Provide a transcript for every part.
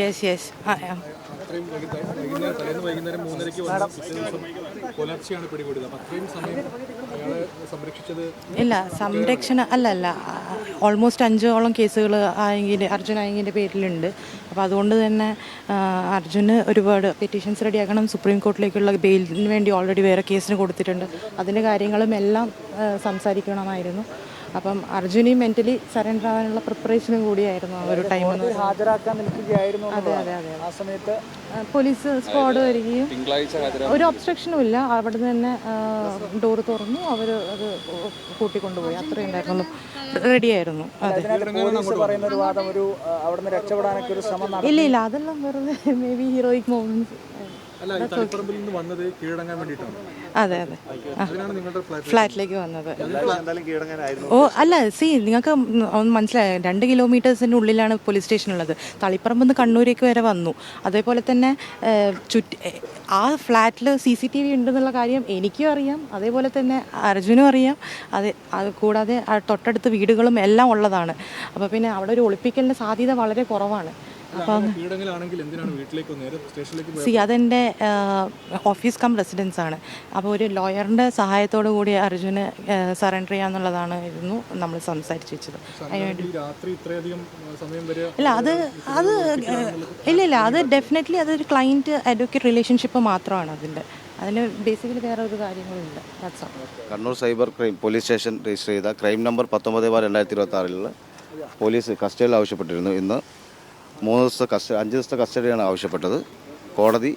Yes yes ഇല്ല സംരക്ഷണ അല്ല ഓൾമോസ്റ്റ് 5ഓളം കേസുകൾ അർജുൻ ആയെങ്കിൻ്റെ പേരിലുണ്ട്. അപ്പോൾ അതുകൊണ്ട് തന്നെ അർജുന് ഒരുപാട് പെറ്റീഷൻസ് റെഡിയാക്കണം. സുപ്രീം കോർട്ടിലേക്കുള്ള ബെയിലിന് വേണ്ടി ഓൾറെഡി വേറെ കേസിന് കൊടുത്തിട്ടുണ്ട്. അതിൻ്റെ കാര്യങ്ങളും എല്ലാം സംസാരിക്കണമായിരുന്നു. അപ്പം അർജുനെയും മെൻ്റലി സറണ്ടർ ആവാനുള്ള പ്രിപ്പറേഷനും കൂടിയായിരുന്നു ആ ഒരു ടൈം. ഹാജരാക്കാൻ നിൽക്കുകയായിരുന്നു. അതെ അതെ അതെ. ആ സമയത്ത് പോലീസ് സ്ക്വാഡ് വരികയും ഒരു ഒബ്സ്ട്രക്ഷനും ഇല്ല. അവിടെ നിന്ന് തന്നെ ഡോറ് തുറന്നു, അവർ അത് കൂട്ടിക്കൊണ്ടുപോയി. അത്രയും ഉണ്ടായിരുന്നു, റെഡിയായിരുന്നു. അതെ ഇല്ല അതെല്ലാം വെറുതെ മേ ബി ഹീറോയിക് മൊമെന്റ്സ്. അതെ അതെ ഫ്ലാറ്റിലേക്ക് വന്നത്. ഓ അല്ല നിങ്ങൾക്ക് ഒന്ന് മനസ്സിലായോ, 2 കിലോമീറ്റേഴ്സിൻ്റെ ഉള്ളിലാണ് പോലീസ് സ്റ്റേഷൻ ഉള്ളത്. തളിപ്പറമ്പ് നിന്ന് കണ്ണൂരേക്ക് വരെ വന്നു. അതേപോലെ തന്നെ ആ ഫ്ലാറ്റിൽ CCTV ഉണ്ടെന്നുള്ള കാര്യം എനിക്കും അറിയാം, അതേപോലെ തന്നെ അർജുനും അറിയാം. അത് കൂടാതെ തൊട്ടടുത്ത് വീടുകളും എല്ലാം ഉള്ളതാണ്. അപ്പോൾ പിന്നെ അവിടെ ഒരു ഒളിപ്പിക്കലിൻ്റെ സാധ്യത വളരെ കുറവാണ്. അപ്പം അതെൻ്റെ ഓഫീസ് കം റെസിഡൻസ് ആണ്. അപ്പോൾ ഒരു ലോയറിൻ്റെ സഹായത്തോടു കൂടി അർജുന് സറണ്ടർ ചെയ്യാന്നുള്ളതാണ് നമ്മൾ സംസാരിച്ച് വെച്ചത്. അതിനുവേണ്ടി ഇല്ല അത് ഡെഫിനറ്റ്ലി അതൊരു ക്ലയൻറ്റ് അഡ്വക്കേറ്റ് റിലേഷൻഷിപ്പ് മാത്രമാണ്. അതിന് ബേസിക്കലി വേറെ ഒരു കാര്യങ്ങളുണ്ട്. Kannur cyber crime police station register ചെയ്ത ക്രൈം നമ്പർ 19/2026 പോലീസ് കസ്റ്റഡിയിൽ ആവശ്യപ്പെട്ടിരുന്നു. ഇന്ന് 5 ദിവസത്തെ കസ്റ്റഡിയാണ് ആവശ്യപ്പെട്ടത്. കോടതി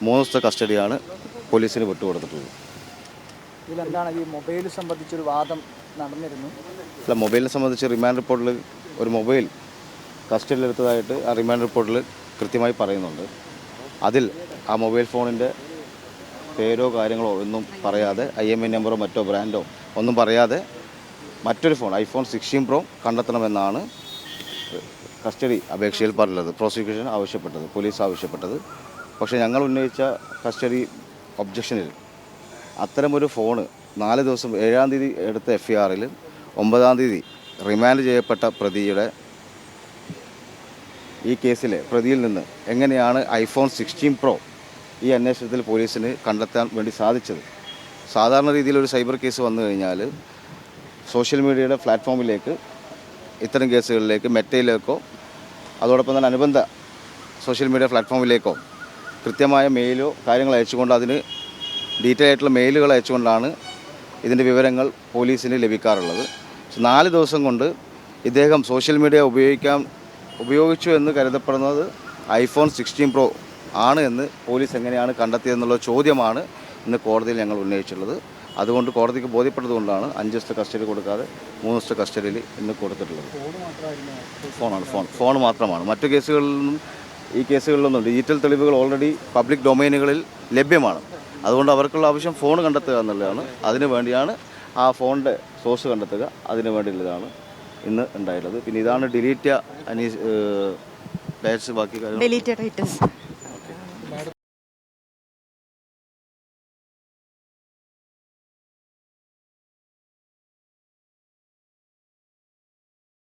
3 ദിവസത്തെ കസ്റ്റഡിയാണ് പോലീസിന് വിട്ടുകൊടുത്തിട്ടുള്ളത്. ഇതിലെന്താണ് ഈ മൊബൈൽ സംബന്ധിച്ചൊരു വാദം നടന്നിരുന്നു. അല്ല, മൊബൈലിനെ സംബന്ധിച്ച് റിമാൻഡ് റിപ്പോർട്ടിൽ ഒരു മൊബൈൽ കസ്റ്റഡിയിലെടുത്തതായിട്ട് ആ റിമാൻഡ് റിപ്പോർട്ടിൽ കൃത്യമായി പറയുന്നുണ്ട്. അതിൽ ആ മൊബൈൽ ഫോണിൻ്റെ പേരോ കാര്യങ്ങളോ ഒന്നും പറയാതെ, IMEI നമ്പറോ മറ്റോ ബ്രാൻഡോ ഒന്നും പറയാതെ മറ്റൊരു ഫോൺ iPhone 16 Pro കണ്ടെത്തണമെന്നാണ് കസ്റ്റഡി അപേക്ഷയിൽ പറഞ്ഞത്. പ്രോസിക്യൂഷൻ ആവശ്യപ്പെട്ടത്, പോലീസ് ആവശ്യപ്പെട്ടത്. പക്ഷേ ഞങ്ങൾ ഉന്നയിച്ച കസ്റ്റഡി ഒബ്ജക്ഷനിൽ അത്തരമൊരു ഫോണ് 4 ദിവസം 7-ാം തീയതി എടുത്ത FIRൽ 9-ാം തീയതി റിമാൻഡ് ചെയ്യപ്പെട്ട പ്രതിയുടെ ഈ കേസിലെ പ്രതിയിൽ നിന്ന് എങ്ങനെയാണ് iPhone 16 Pro ഈ അന്വേഷണത്തിൽ പോലീസിന് കണ്ടെത്താൻ വേണ്ടി സാധിച്ചത്? സാധാരണ രീതിയിൽ ഒരു സൈബർ കേസ് വന്നു കഴിഞ്ഞാൽ സോഷ്യൽ മീഡിയയുടെ പ്ലാറ്റ്ഫോമിലേക്ക്, ഇത്തരം കേസുകളിലേക്ക് മെറ്റയിലേക്കോ അതോടൊപ്പം തന്നെ അനുബന്ധ സോഷ്യൽ മീഡിയ പ്ലാറ്റ്ഫോമിലേക്കോ കൃത്യമായ മെയിലോ കാര്യങ്ങൾ അയച്ചുകൊണ്ട്, അതിന് ഡീറ്റെയിൽ ആയിട്ടുള്ള മെയിലുകൾ അയച്ചുകൊണ്ടാണ് ഇതിൻ്റെ വിവരങ്ങൾ പോലീസിന് ലഭിക്കാറുള്ളത്. 4 ദിവസം കൊണ്ട് ഇദ്ദേഹം സോഷ്യൽ മീഡിയ ഉപയോഗിച്ചു എന്ന് കരുതപ്പെടുന്നത് iPhone 16 Pro ആണ് എന്ന് പോലീസ് എങ്ങനെയാണ് കണ്ടെത്തിയതെന്നുള്ള ചോദ്യമാണ് ഇന്ന് കോടതിയിൽ ഞങ്ങൾ ഉന്നയിച്ചിട്ടുള്ളത്. അതുകൊണ്ട് കോടതിക്ക് ബോധ്യപ്പെട്ടതുകൊണ്ടാണ് 5 ദിവസത്തെ കസ്റ്റഡി കൊടുക്കാതെ 3 ദിവസത്തെ കസ്റ്റഡിയിൽ ഇന്ന് കൊടുത്തിട്ടുള്ളത്. ഫോൺ മാത്രമാണ്. മറ്റു കേസുകളിലൊന്നും ഈ കേസുകളിലൊന്നും ഡിജിറ്റൽ തെളിവുകൾ ഓൾറെഡി പബ്ലിക് ഡൊമൈനുകളിൽ ലഭ്യമാണ്. അതുകൊണ്ട് അവർക്കുള്ള ആവശ്യം ഫോൺ കണ്ടെത്തുക എന്നുള്ളതാണ്. അതിനു വേണ്ടിയാണ് ആ ഫോണിൻ്റെ സോഴ്സ് കണ്ടെത്തുക, അതിനു വേണ്ടിയുള്ളതാണ് ഇന്ന് ഉണ്ടായിട്ടുള്ളത്. പിന്നെ ഇതാണ് ഡിലീറ്റ് ബാക്കി കാര്യങ്ങൾ.